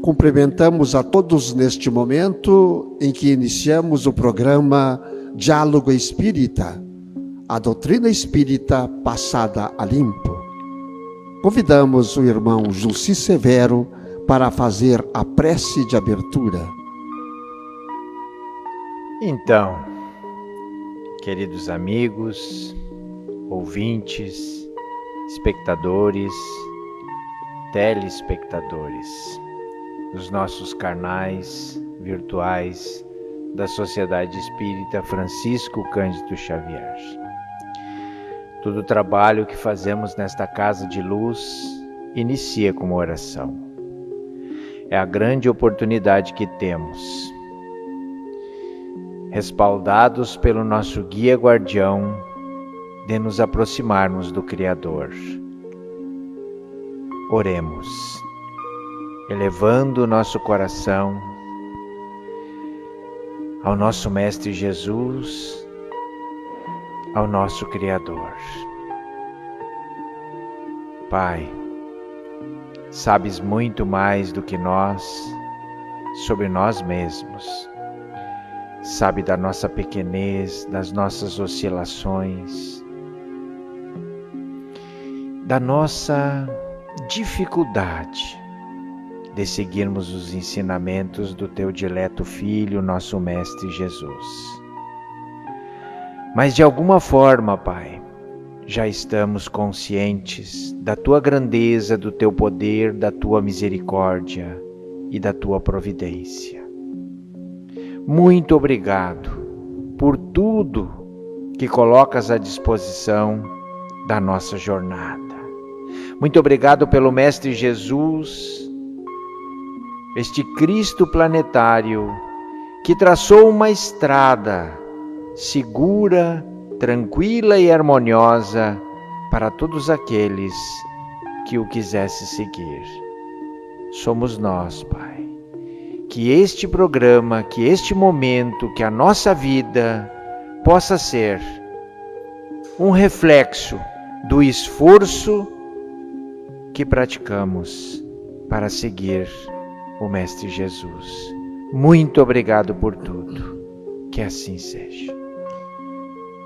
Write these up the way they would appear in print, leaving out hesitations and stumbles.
Cumprimentamos a todos neste momento em que iniciamos o programa Diálogo Espírita, a doutrina espírita passada a limpo. Convidamos o irmão Jussi Severo para fazer a prece de abertura. Então, queridos amigos, ouvintes, espectadores, telespectadores, dos nossos canais virtuais da Sociedade Espírita Francisco Cândido Xavier. Todo o trabalho que fazemos nesta casa de luz inicia com uma oração. É a grande oportunidade que temos, respaldados pelo nosso guia guardião, de nos aproximarmos do Criador. Oremos, elevando o nosso coração ao nosso Mestre Jesus, ao nosso Criador. Pai, sabes muito mais do que nós sobre nós mesmos. Sabe da nossa pequenez, das nossas oscilações, da nossa dificuldade de seguirmos os ensinamentos do Teu dileto Filho, nosso Mestre Jesus. Mas de alguma forma, Pai, já estamos conscientes da Tua grandeza, do Teu poder, da Tua misericórdia e da Tua providência. Muito obrigado por tudo que colocas à disposição da nossa jornada. Muito obrigado pelo Mestre Jesus, este Cristo planetário que traçou uma estrada segura, tranquila e harmoniosa para todos aqueles que o quisessem seguir. Somos nós, Pai. Que este programa, que este momento, que a nossa vida possa ser um reflexo do esforço que praticamos para seguir o Mestre Jesus. Muito obrigado por tudo. Que assim seja.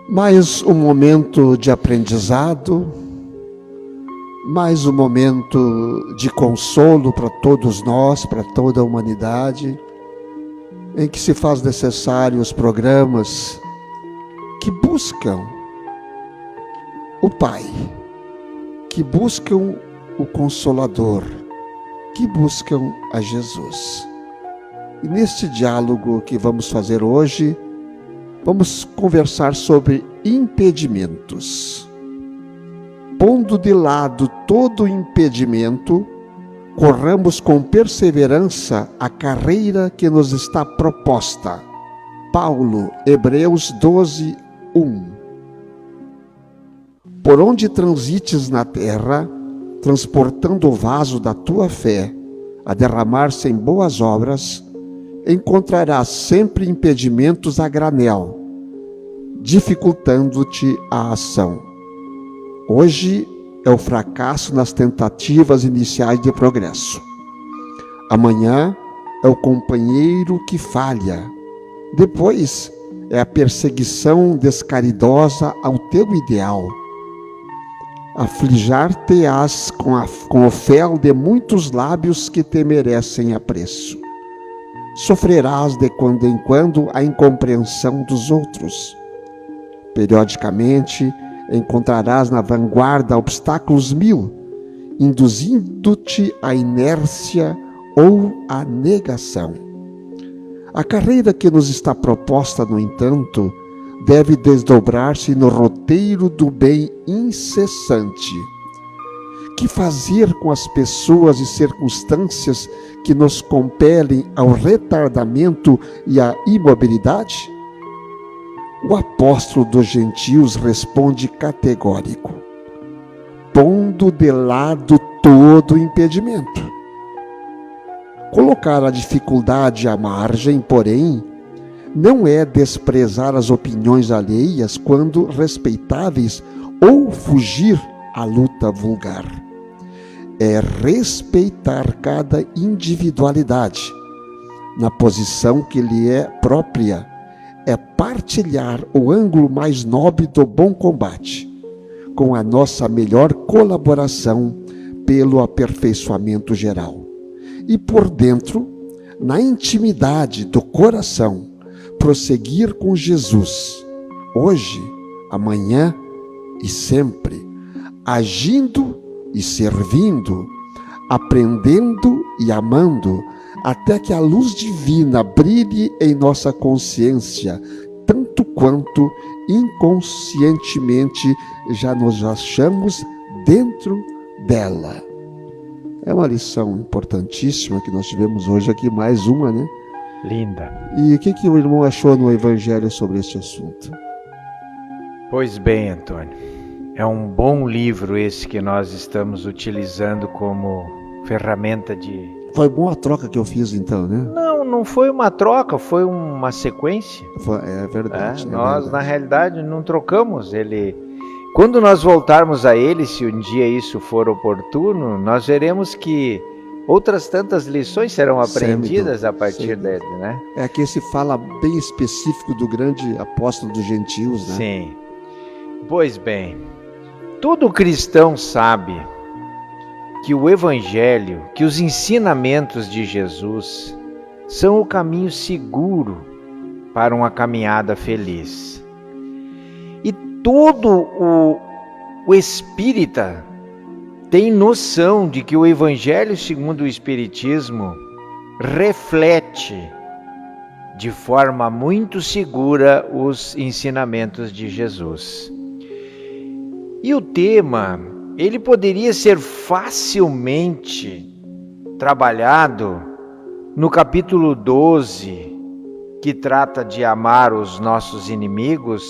Mais um momento de aprendizado, mais um momento de consolo para todos nós, para toda a humanidade, em que se faz necessário os programas que buscam o Pai, que buscam o Consolador, que buscam a Jesus. E neste diálogo que vamos fazer hoje, vamos conversar sobre impedimentos. Pondo de lado todo impedimento, corramos com perseverança a carreira que nos está proposta. Paulo, Hebreus 12, 1. Por onde transites na terra, transportando o vaso da tua fé, a derramar-se em boas obras, encontrarás sempre impedimentos a granel, dificultando-te a ação. Hoje é o fracasso nas tentativas iniciais de progresso. Amanhã é o companheiro que falha. Depois é a perseguição descaridosa ao teu ideal. Aflijar-te-ás com o fel de muitos lábios que te merecem apreço. Sofrerás de quando em quando a incompreensão dos outros. Periodicamente encontrarás na vanguarda obstáculos mil, induzindo-te à inércia ou à negação. A carreira que nos está proposta, no entanto, deve desdobrar-se no roteiro do bem incessante. Que fazer com as pessoas e circunstâncias que nos compelem ao retardamento e à imobilidade? O apóstolo dos gentios responde categórico, pondo de lado todo impedimento. Colocar a dificuldade à margem, porém, não é desprezar as opiniões alheias quando respeitáveis ou fugir à luta vulgar. é respeitar cada individualidade na posição que lhe é própria, é partilhar o ângulo mais nobre do bom combate, com a nossa melhor colaboração pelo aperfeiçoamento geral. E por dentro, na intimidade do coração, prosseguir com Jesus, hoje, amanhã e sempre, agindo e servindo, aprendendo e amando, até que a luz divina brilhe em nossa consciência, tanto quanto inconscientemente já nos achamos dentro dela. É uma lição importantíssima que nós tivemos hoje aqui, mais uma, né? Linda. E o que o irmão achou no Evangelho sobre este assunto? Pois bem, Antônio, é um bom livro esse que nós estamos utilizando como ferramenta de... Foi boa a troca que eu fiz então, né? Não foi uma troca, foi uma sequência. É verdade. Nós, verdade. na realidade, não trocamos ele. Quando nós voltarmos a ele, se um dia isso for oportuno, nós veremos que outras tantas lições serão aprendidas a partir dele, né? É que esse fala bem específico do grande apóstolo dos gentios, né? Sim. Pois bem, todo cristão sabe que o Evangelho, que os ensinamentos de Jesus são o caminho seguro para uma caminhada feliz. E todo o espírita tem noção de que o Evangelho segundo o Espiritismo reflete de forma muito segura os ensinamentos de Jesus. E o tema, ele poderia ser facilmente trabalhado no capítulo 12, que trata de amar os nossos inimigos,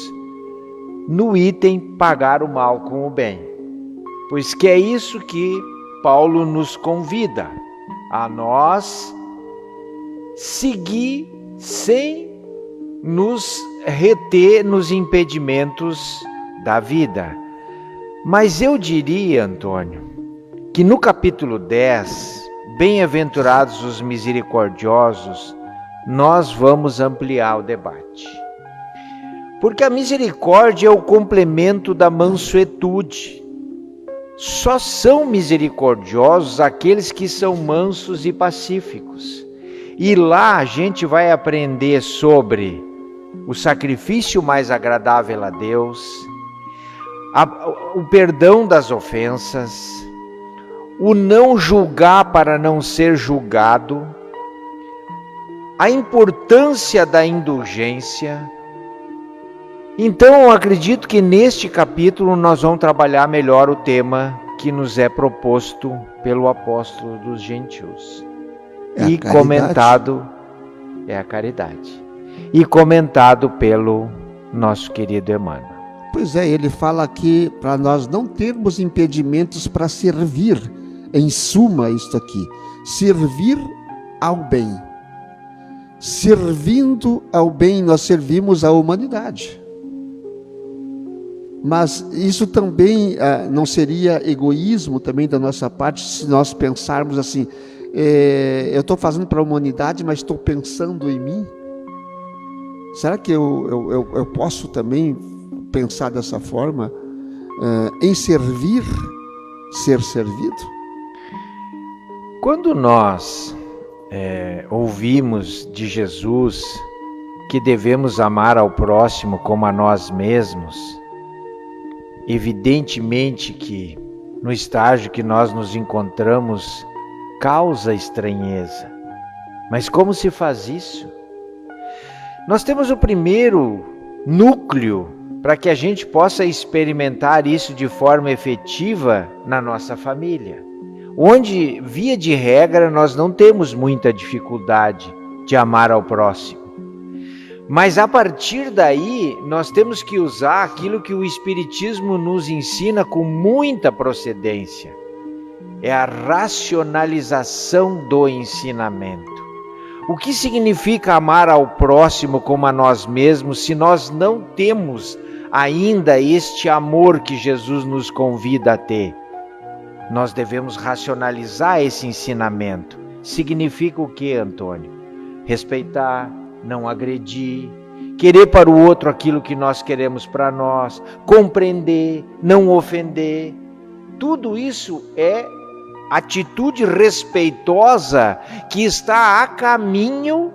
no item pagar o mal com o bem. Pois que é isso que Paulo nos convida, a nós seguir sem nos reter nos impedimentos da vida. Mas eu diria, Antônio, que no capítulo 10, bem-aventurados os misericordiosos, nós vamos ampliar o debate. Porque a misericórdia é o complemento da mansuetude. Só são misericordiosos aqueles que são mansos e pacíficos. E lá a gente vai aprender sobre o sacrifício mais agradável a Deus, o perdão das ofensas, o não julgar para não ser julgado, a importância da indulgência. Então eu acredito que neste capítulo nós vamos trabalhar melhor o tema que nos é proposto pelo apóstolo dos gentios. E comentado é a caridade. E comentado pelo nosso querido Emmanuel. Pois é, ele fala aqui para nós não termos impedimentos para servir, em suma isto aqui, servir ao bem. Servindo ao bem, nós servimos a humanidade. Mas isso também não seria egoísmo também da nossa parte, se nós pensarmos assim, eu estou fazendo para a humanidade, mas estou pensando em mim? Será que eu posso também pensar dessa forma, em servir, ser servido? Quando nós ouvimos de Jesus que devemos amar ao próximo como a nós mesmos, evidentemente que no estágio que nós nos encontramos causa estranheza. Mas como se faz isso? Nós temos o primeiro núcleo para que a gente possa experimentar isso de forma efetiva na nossa família, onde, via de regra, nós não temos muita dificuldade de amar ao próximo. Mas a partir daí, nós temos que usar aquilo que o Espiritismo nos ensina com muita procedência. É a racionalização do ensinamento. O que significa amar ao próximo como a nós mesmos se nós não temos ainda este amor que Jesus nos convida a ter? nós devemos racionalizar esse ensinamento. Significa o que, Antônio? Respeitar, não agredir, querer para o outro aquilo que nós queremos para nós, compreender, não ofender. Tudo isso é atitude respeitosa que está a caminho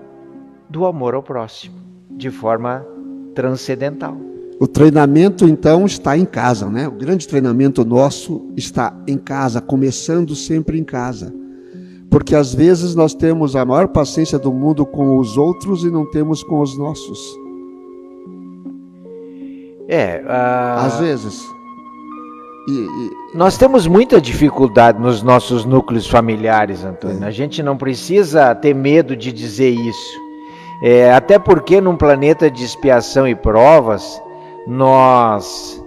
do amor ao próximo, de forma transcendental. O treinamento, então, está em casa, né? O grande treinamento nosso está em casa, começando sempre em casa. Porque às vezes nós temos a maior paciência do mundo com os outros e não temos com os nossos. Às vezes. Nós temos muita dificuldade nos nossos núcleos familiares, Antônio. A gente não precisa ter medo de dizer isso. Até porque num planeta de expiação e provas, nós,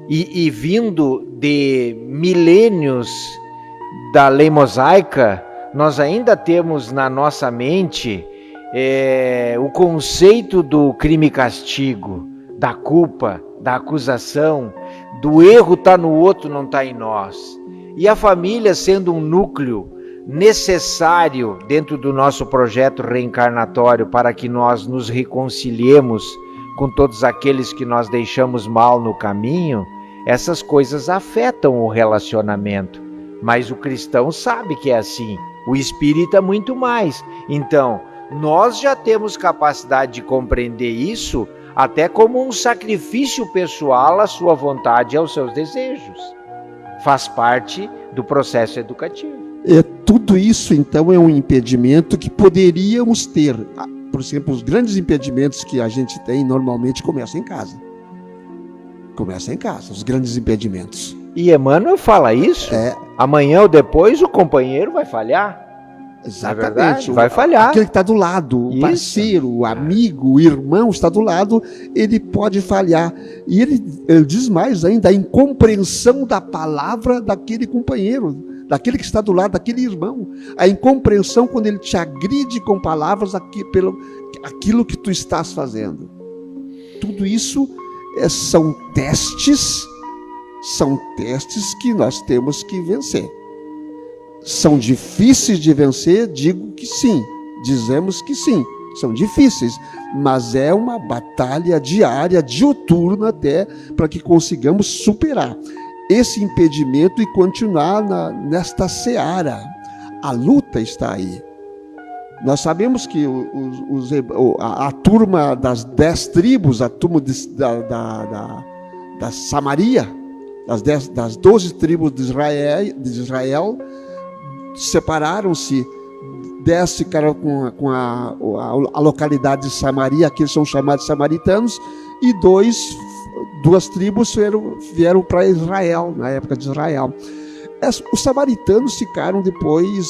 e vindo de milênios da lei mosaica, nós ainda temos na nossa mente o conceito do crime e castigo, da culpa, da acusação, do erro está no outro, não está em nós. E a família sendo um núcleo necessário dentro do nosso projeto reencarnatório para que nós nos reconciliemos com todos aqueles que nós deixamos mal no caminho, essas coisas afetam o relacionamento. Mas o cristão sabe que é assim, o espírita muito mais. Então, nós já temos capacidade de compreender isso até como um sacrifício pessoal à sua vontade e aos seus desejos. Faz parte do processo educativo. Tudo isso, então, é um impedimento que poderíamos ter. Por exemplo, os grandes impedimentos que a gente tem normalmente começam em casa. Começam em casa, os grandes impedimentos. E Emmanuel fala isso. Amanhã ou depois o companheiro vai falhar. Exatamente, vai falhar. Aquele que está do lado, o parceiro, o amigo, o irmão está do lado, ele pode falhar. E ele diz mais ainda, a incompreensão da palavra daquele companheiro, daquele que está do lado, daquele irmão. A incompreensão quando ele te agride com palavras pelo aquilo que tu estás fazendo. Tudo isso são testes que nós temos que vencer. São difíceis de vencer? Digo que sim, dizemos que sim, são difíceis, mas é uma batalha diária, diuturna até, para que consigamos superar esse impedimento e continuar nesta seara. A luta está aí. Nós sabemos que a turma das 10 tribos, a turma da Samaria, das 12 tribos de Israel, separaram-se, 10 ficaram com a localidade de Samaria, aqueles são chamados samaritanos, e duas tribos vieram para Israel, na época de Israel. Os samaritanos ficaram depois,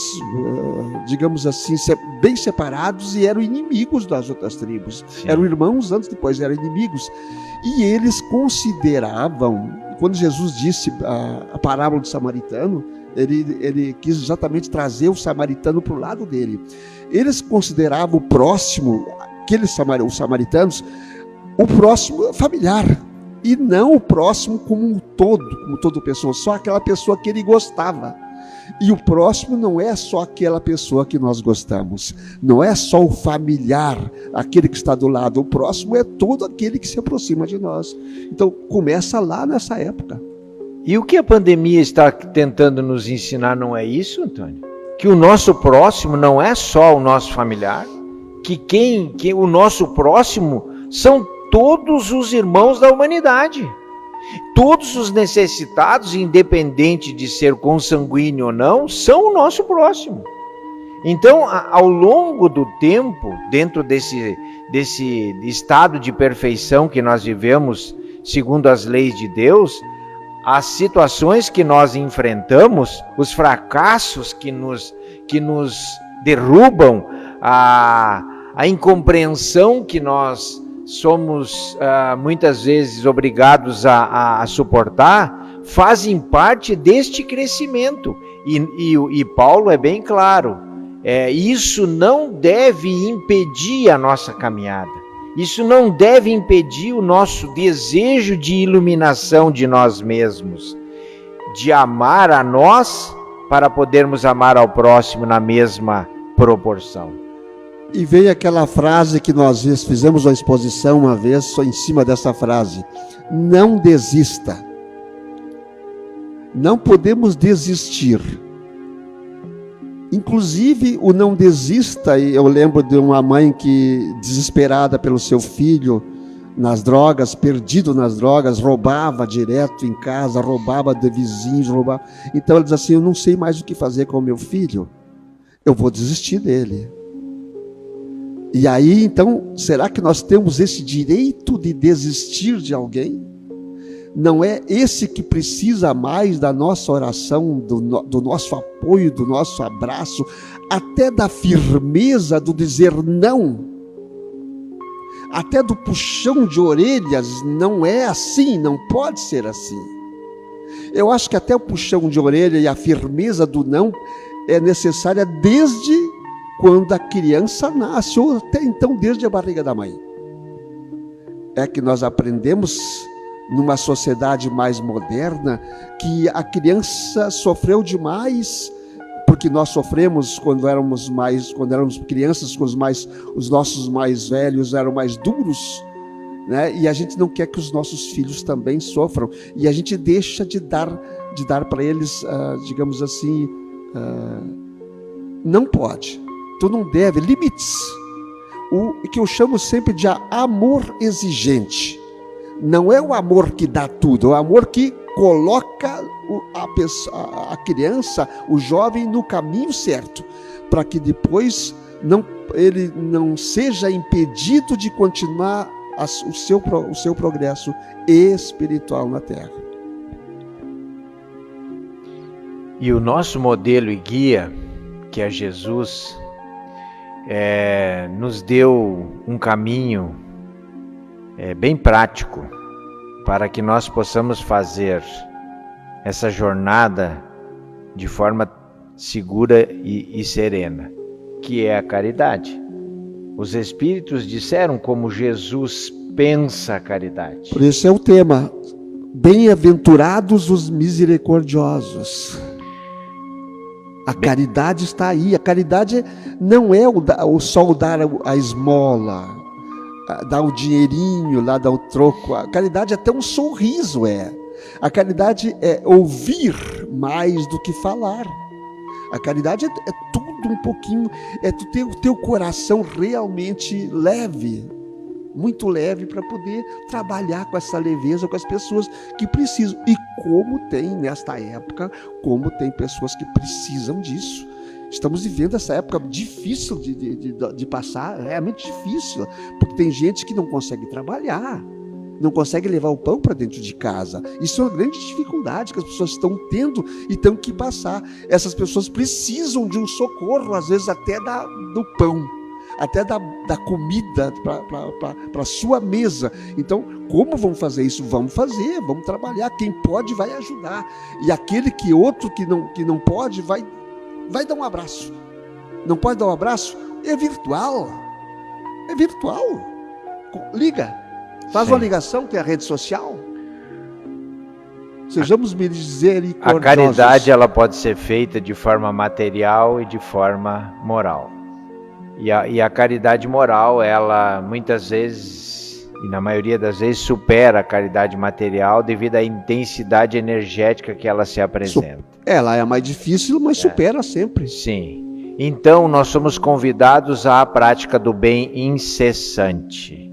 digamos assim, bem separados e eram inimigos das outras tribos. Sim. Eram irmãos, antes depois eram inimigos. E eles consideravam, quando Jesus disse a parábola do samaritano, ele quis exatamente trazer o samaritano para o lado dele. Eles consideravam o próximo, os samaritanos, o próximo familiar, e não o próximo como toda pessoa, só aquela pessoa que ele gostava. E o próximo não é só aquela pessoa que nós gostamos, não é só o familiar, aquele que está do lado, o próximo é todo aquele que se aproxima de nós. Então começa lá nessa época. E o que a pandemia está tentando nos ensinar não é isso, Antônio? Que o nosso próximo não é só o nosso familiar, que o nosso próximo são todos os irmãos da humanidade. Todos os necessitados, independente de ser consanguíneo ou não, são o nosso próximo. Então, ao longo do tempo, dentro desse estado de perfeição que nós vivemos, segundo as leis de Deus, as situações que nós enfrentamos, os fracassos que nos derrubam, a incompreensão que nós somos muitas vezes obrigados a suportar, fazem parte deste crescimento. E Paulo é bem claro, isso não deve impedir a nossa caminhada. Isso não deve impedir o nosso desejo de iluminação de nós mesmos. de amar a nós para podermos amar ao próximo na mesma proporção. E veio aquela frase que nós fizemos uma exposição uma vez, só em cima dessa frase: não desista. Não podemos desistir. Inclusive, o não desista, eu lembro de uma mãe que, desesperada pelo seu filho, nas drogas, perdido nas drogas, roubava direto em casa, roubava de vizinhos, roubava. Então ela diz assim: eu não sei mais o que fazer com o meu filho, eu vou desistir dele. E aí, então, será que nós temos esse direito de desistir de alguém? Não é esse que precisa mais da nossa oração, do nosso apoio, do nosso abraço, até da firmeza do dizer não, até do puxão de orelhas? Não é assim, não pode ser assim. Eu acho que até o puxão de orelha e a firmeza do não é necessária desde quando a criança nasce, ou até então desde a barriga da mãe. É que nós aprendemos numa sociedade mais moderna que a criança sofreu demais, porque nós sofremos quando éramos crianças, com os nossos mais velhos eram mais duros, né? E a gente não quer que os nossos filhos também sofram, e a gente deixa de dar para eles, digamos assim, não pode, tu não deve, limites, o que eu chamo sempre de amor exigente. Não é o amor que dá tudo, é o amor que coloca a criança, o jovem, no caminho certo, para que depois ele não seja impedido de continuar o seu progresso espiritual na Terra. E o nosso modelo e guia, que é Jesus, nos deu um caminho bem prático para que nós possamos fazer essa jornada de forma segura e serena, que é a caridade. Os Espíritos disseram como Jesus pensa a caridade. Por isso é o tema: bem-aventurados os misericordiosos. A caridade está aí. A caridade não é só dar a esmola, dar o dinheirinho lá, dar o troco. A caridade é até um sorriso, A caridade é ouvir mais do que falar. A caridade é tudo um pouquinho, tu ter o teu coração realmente leve, muito leve, para poder trabalhar com essa leveza com as pessoas que precisam. E como tem nesta época, como tem pessoas que precisam disso. Estamos vivendo essa época difícil de passar, realmente difícil, porque tem gente que não consegue trabalhar, não consegue levar o pão para dentro de casa. Isso é uma grande dificuldade que as pessoas estão tendo e têm que passar. Essas pessoas precisam de um socorro, às vezes até do pão, até da comida para a sua mesa. Então, como vamos fazer isso? Vamos fazer, vamos trabalhar. Quem pode vai ajudar. E aquele outro que não pode vai dar um abraço. Não pode dar um abraço? É virtual. Liga. Faz uma ligação, tem a rede social. Sejamos misericordiosos. A caridade, ela pode ser feita de forma material e de forma moral. E a caridade moral, ela muitas vezes, e na maioria das vezes, supera a caridade material devido à intensidade energética que ela se apresenta. Ela é mais difícil, mas supera sempre. Sim. Então, nós somos convidados à prática do bem incessante.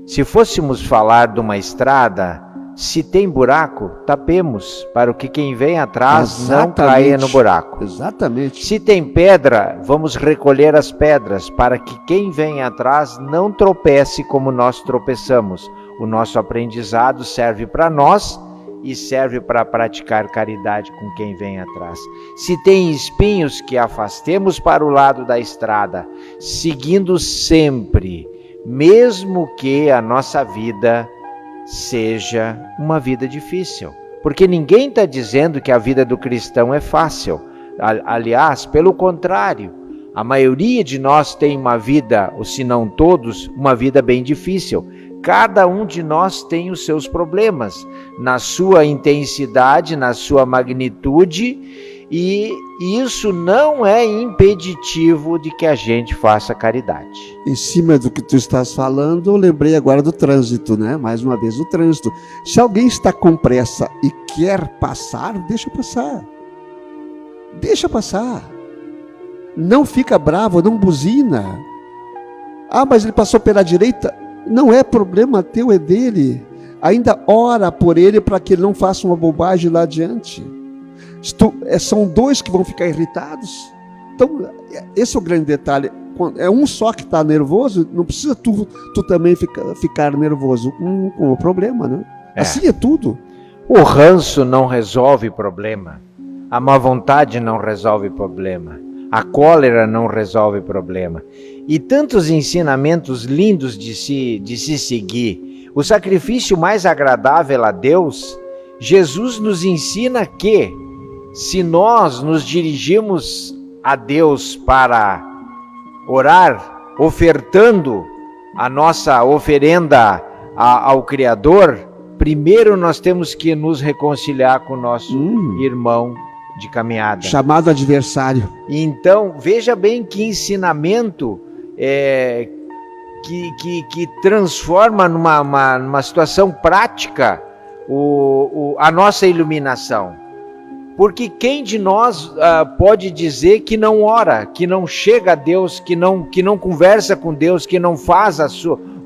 Se fôssemos falar de uma estrada, se tem buraco, tapemos, para que quem vem atrás não caia no buraco. Exatamente. Se tem pedra, vamos recolher as pedras, para que quem vem atrás não tropece como nós tropeçamos. O nosso aprendizado serve para nós e serve para praticar caridade com quem vem atrás. Se tem espinhos, que afastemos para o lado da estrada, seguindo sempre, mesmo que a nossa vida seja uma vida difícil. Porque ninguém está dizendo que a vida do cristão é fácil. Aliás, pelo contrário, a maioria de nós tem uma vida, ou se não todos, uma vida bem difícil. cada um de nós tem os seus problemas, na sua intensidade, na sua magnitude, e isso não é impeditivo de que a gente faça caridade. Em cima do que tu estás falando, eu lembrei agora do trânsito, né? Mais uma vez, o trânsito. Se alguém está com pressa e quer passar, deixa passar. Deixa passar. Não fica bravo, não buzina. Ah, mas ele passou pela direita. Não é problema teu, é dele. Ainda ora por ele para que ele não faça uma bobagem lá adiante. São dois que vão ficar irritados. Então, esse é o grande detalhe. É um só que está nervoso, não precisa tu também ficar nervoso com o problema, né? Assim é tudo. O ranço não resolve problema. A má vontade não resolve problema. A cólera não resolve problema. E tantos ensinamentos lindos de se seguir. O sacrifício mais agradável a Deus, Jesus nos ensina que, se nós nos dirigimos a Deus para orar, ofertando a nossa oferenda ao Criador, primeiro nós temos que nos reconciliar com o nosso irmão de caminhada. Chamado adversário. Então, veja bem que ensinamento que transforma numa situação prática a nossa iluminação. Porque quem de nós pode dizer que não ora, que não chega a Deus, que não conversa com Deus, que não faz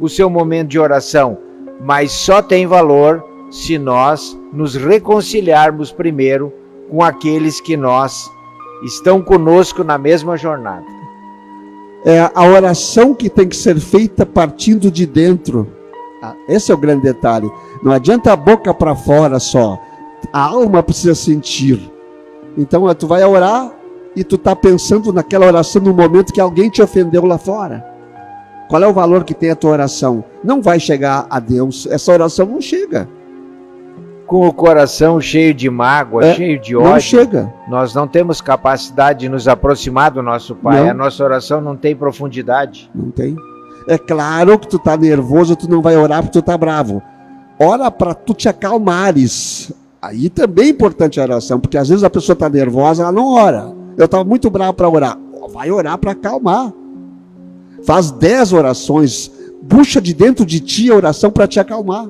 o seu momento de oração? Mas só tem valor se nós nos reconciliarmos primeiro com aqueles que estão conosco na mesma jornada. É a oração que tem que ser feita partindo de dentro. Esse é o grande detalhe. Não adianta a boca para fora só. A alma precisa sentir. Então tu vai orar e tu está pensando naquela oração no momento que alguém te ofendeu lá fora. Qual é o valor que tem a tua oração? Não vai chegar a Deus. Essa oração não chega. Com o coração cheio de mágoa, cheio de ódio, não chega. Nós não temos capacidade de nos aproximar do nosso Pai. Não. A nossa oração não tem profundidade. Não tem. É claro que tu está nervoso, tu não vai orar porque tu está bravo. Ora para tu te acalmares. Aí também é importante a oração, porque às vezes a pessoa está nervosa, ela não ora. Eu estava muito bravo para orar. Vai orar para acalmar. Faz 10 orações. Puxa de dentro de ti a oração para te acalmar.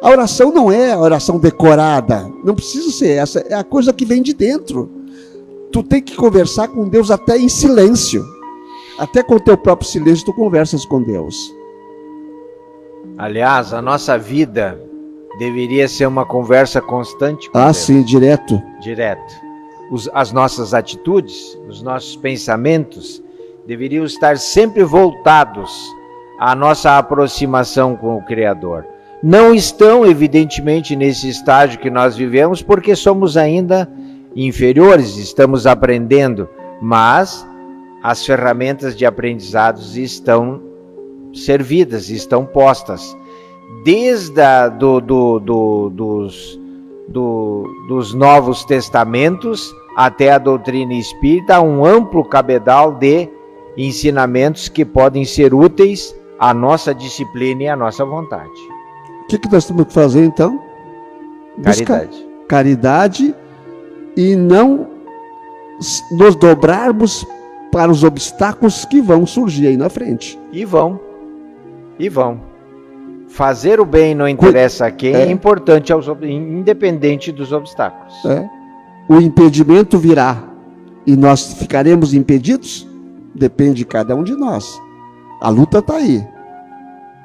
A oração não é a oração decorada. Não precisa ser essa. É a coisa que vem de dentro. Tu tem que conversar com Deus até em silêncio. Até com o teu próprio silêncio tu conversas com Deus. Aliás, a nossa vida deveria ser uma conversa constante com Deus. Sim, direto. Direto. As nossas atitudes, os nossos pensamentos deveriam estar sempre voltados à nossa aproximação com o Criador. Não estão, evidentemente, nesse estágio que nós vivemos, porque somos ainda inferiores, estamos aprendendo, mas as ferramentas de aprendizados estão servidas, estão postas. Desde dos Novos Testamentos até a doutrina espírita, há um amplo cabedal de ensinamentos que podem ser úteis à nossa disciplina e à nossa vontade. O que nós temos que fazer então? Caridade. Caridade e não nos dobrarmos para os obstáculos que vão surgir aí na frente. E vão. Fazer o bem não interessa a quem, é importante, independente dos obstáculos. O impedimento virá e nós ficaremos impedidos? Depende de cada um de nós. A luta está aí.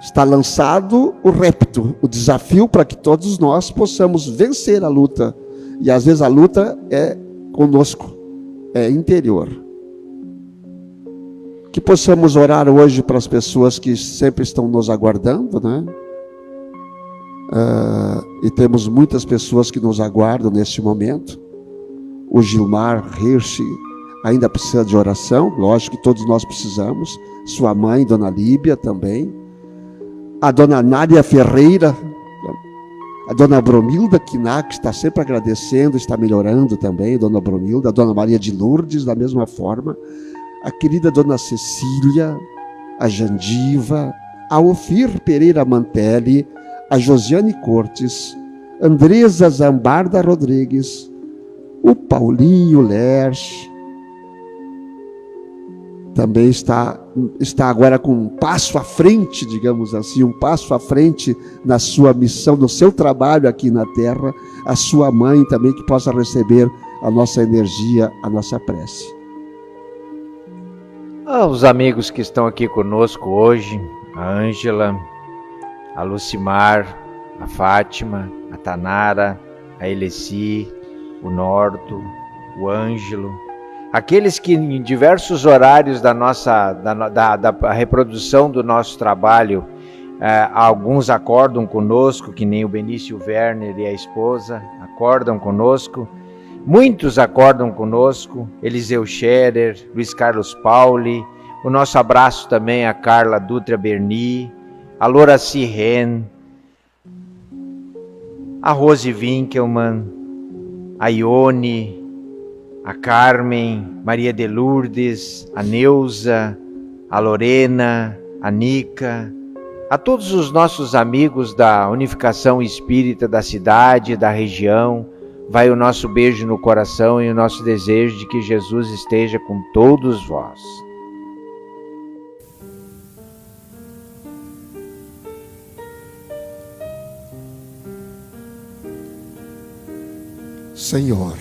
Está lançado o repto, o desafio para que todos nós possamos vencer a luta. E às vezes a luta é conosco, é interior. Que possamos orar hoje para as pessoas que sempre estão nos aguardando, né? E temos muitas pessoas que nos aguardam neste momento. O Gilmar Hirsch ainda precisa de oração, lógico que todos nós precisamos. Sua mãe, Dona Líbia, também. A Dona Nádia Ferreira, a Dona Bromilda Quiná, que está sempre agradecendo, está melhorando também, Dona Bromilda, a Dona Maria de Lourdes, da mesma forma. A querida Dona Cecília, a Jandiva, a Ofir Pereira Mantelli, a Josiane Cortes, Andresa Zambarda Rodrigues, o Paulinho Lerch, também está agora com um passo à frente, digamos assim, um passo à frente na sua missão, no seu trabalho aqui na Terra, a sua mãe também, que possa receber a nossa energia, a nossa prece. Os amigos que estão aqui conosco hoje, a Ângela, a Lucimar, a Fátima, a Tanara, a Eleci, o Norto, o Ângelo, aqueles que em diversos horários da reprodução do nosso trabalho, alguns acordam conosco, que nem o Benício Werner e a esposa, acordam conosco, muitos acordam conosco, Eliseu Scherer, Luiz Carlos Pauli, o nosso abraço também a Carla Dutra Berni, a Loraci Ren, a Rose Winkelmann, a Ione, a Carmen, Maria de Lourdes, a Neuza, a Lorena, a Nica, a todos os nossos amigos da Unificação Espírita da cidade, da região, vai o nosso beijo no coração e o nosso desejo de que Jesus esteja com todos vós. Senhor,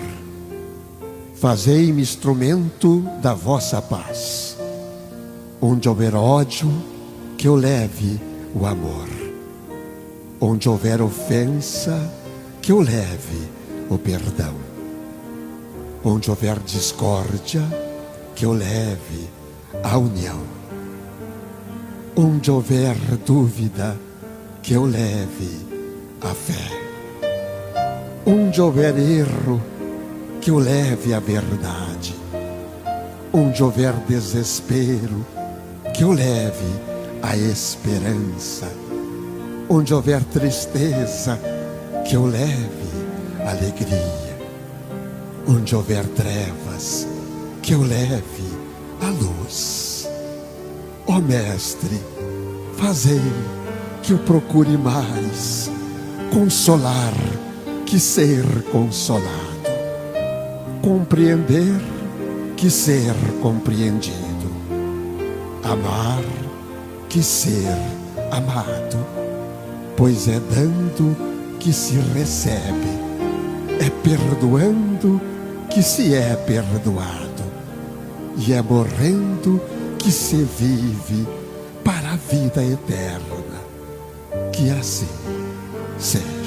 fazei-me instrumento da vossa paz. Onde houver ódio, que eu leve o amor. Onde houver ofensa, que eu leve o perdão. Onde houver discórdia, que eu leve a união. Onde houver dúvida, que eu leve a fé. Onde houver erro, que eu leve a verdade. Onde houver desespero, que eu leve a esperança. Onde houver tristeza, que eu leve a alegria. Onde houver trevas, que eu leve a luz. Ó Mestre, fazei que eu procure mais consolar que ser consolado, compreender que ser compreendido, amar que ser amado, pois é dando que se recebe, é perdoando que se é perdoado, e é morrendo que se vive para a vida eterna. Que assim seja.